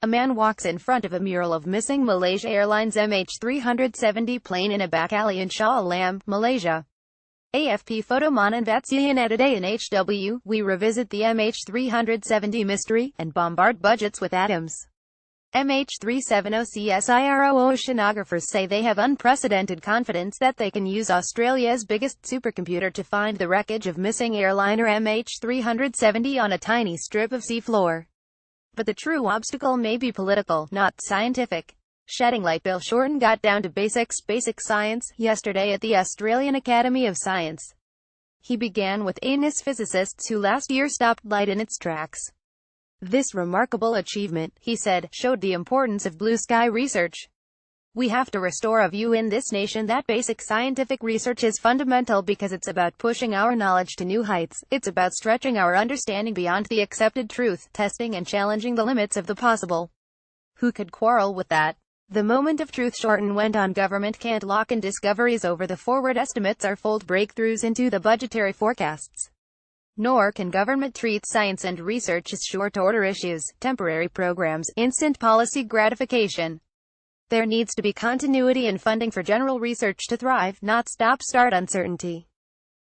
A man walks in front of a mural of missing Malaysia Airlines Mh370 plane in a back alley in Shah Alam, Malaysia. AFP photo Mananvatsiyan today in HW, we revisit the Mh370 mystery, and bombard budgets with atoms. Mh370 CSIRO oceanographers say they have unprecedented confidence that they can use Australia's biggest supercomputer to find the wreckage of missing airliner Mh370 on a tiny strip of seafloor. But the true obstacle may be political, not scientific. Shedding light. Bill Shorten got down to basic science yesterday at the Australian Academy of Science. He began with ANUS physicists who last year stopped light in its tracks. This remarkable achievement, he said, showed the importance of blue sky research. We have to restore a view in this nation that basic scientific research is fundamental because it's about pushing our knowledge to new heights, it's about stretching our understanding beyond the accepted truth, testing and challenging the limits of the possible. Who could quarrel with that? The moment of truth, Shorten went on. Government can't lock in discoveries over the forward estimates or fold breakthroughs into the budgetary forecasts. Nor can government treat science and research as short-order issues, temporary programs, instant policy gratification. There needs to be continuity in funding for general research to thrive, not stop-start uncertainty.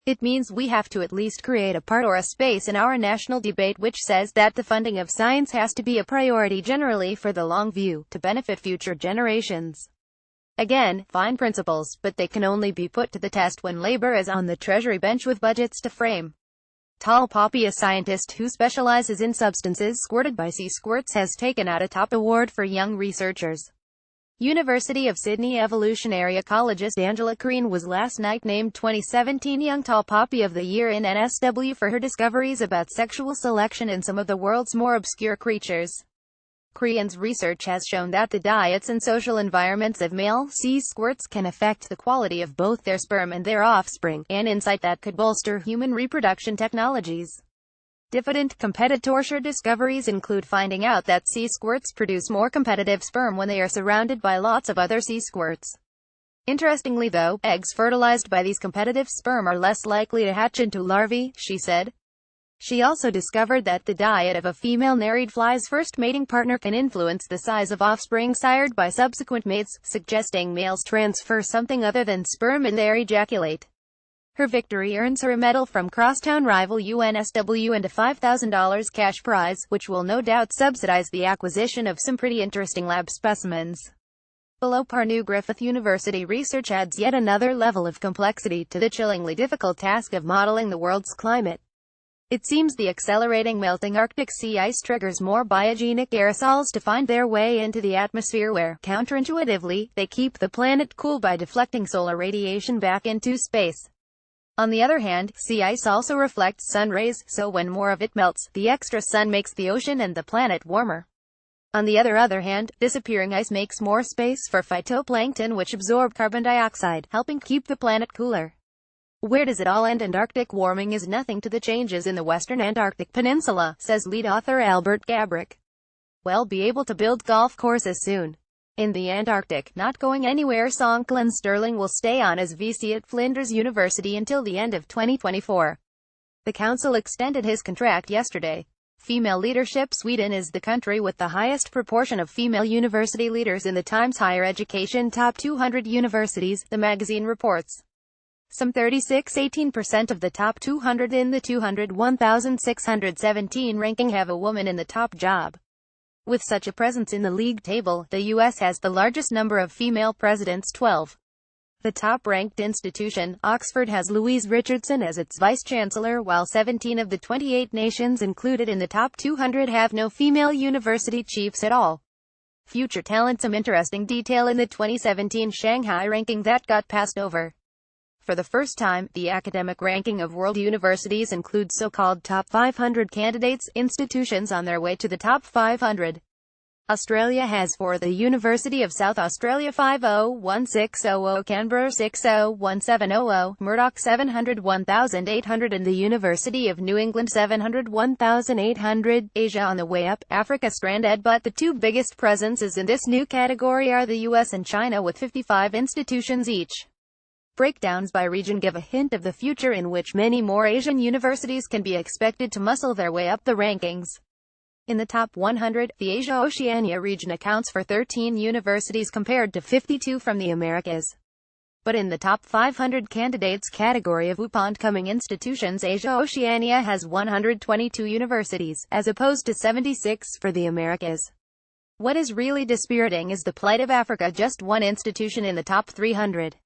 It means we have to at least create a part or a space in our national debate which says that the funding of science has to be a priority generally for the long view, to benefit future generations. Again, fine principles, but they can only be put to the test when Labour is on the Treasury bench with budgets to frame. Tall Poppy, a scientist who specializes in substances squirted by sea squirts, has taken out a top award for young researchers. University of Sydney evolutionary ecologist Angela Crean was last night named 2017 Young Tall Poppy of the Year in NSW for her discoveries about sexual selection in some of the world's more obscure creatures. Crean's research has shown that the diets and social environments of male sea squirts can affect the quality of both their sperm and their offspring, an insight that could bolster human reproduction technologies. Diffident competitor discoveries include finding out that sea squirts produce more competitive sperm when they are surrounded by lots of other sea squirts. Interestingly though, eggs fertilized by these competitive sperm are less likely to hatch into larvae, she said. She also discovered that the diet of a female nerried fly's first mating partner can influence the size of offspring sired by subsequent mates, suggesting males transfer something other than sperm in their ejaculate. Her victory earns her a medal from crosstown rival UNSW and a $5,000 cash prize, which will no doubt subsidize the acquisition of some pretty interesting lab specimens. Below par. New Griffith University research adds yet another level of complexity to the chillingly difficult task of modeling the world's climate. It seems the accelerating melting Arctic sea ice triggers more biogenic aerosols to find their way into the atmosphere where, counterintuitively, they keep the planet cool by deflecting solar radiation back into space. On the other hand, sea ice also reflects sun rays, so when more of it melts, the extra sun makes the ocean and the planet warmer. On the other hand, disappearing ice makes more space for phytoplankton which absorb carbon dioxide, helping keep the planet cooler. Where does it all end? Antarctic warming is nothing to the changes in the western Antarctic Peninsula, says lead author Albert Gabrick. We'll be able to build golf courses soon. In the Antarctic, not going anywhere. Glenn Sterling will stay on as VC at Flinders University until the end of 2024. The council extended his contract yesterday. Female leadership. Sweden is the country with the highest proportion of female university leaders in the Times Higher Education Top 200 Universities, the magazine reports. Some 18% of the top 200 in the 201,617 ranking have a woman in the top job. With such a presence in the league table, the U.S. has the largest number of female presidents, 12. The top-ranked institution, Oxford, has Louise Richardson as its vice-chancellor, while 17 of the 28 nations included in the top 200 have no female university chiefs at all. Future talent. Some interesting detail in the 2017 Shanghai ranking that got passed over. For the first time, the academic ranking of world universities includes so-called top 500 candidates, institutions on their way to the top 500. Australia has for the University of South Australia 501600, Canberra 601700, Murdoch 701,800 and the University of New England 701,800. Asia on the way up, Africa stranded, but the two biggest presences in this new category are the US and China with 55 institutions each. Breakdowns by region give a hint of the future in which many more Asian universities can be expected to muscle their way up the rankings. In the top 100, the Asia-Oceania region accounts for 13 universities compared to 52 from the Americas. But in the top 500 candidates category of up-and-coming institutions, Asia-Oceania has 122 universities, as opposed to 76 for the Americas. What is really dispiriting is the plight of Africa, just one institution in the top 300.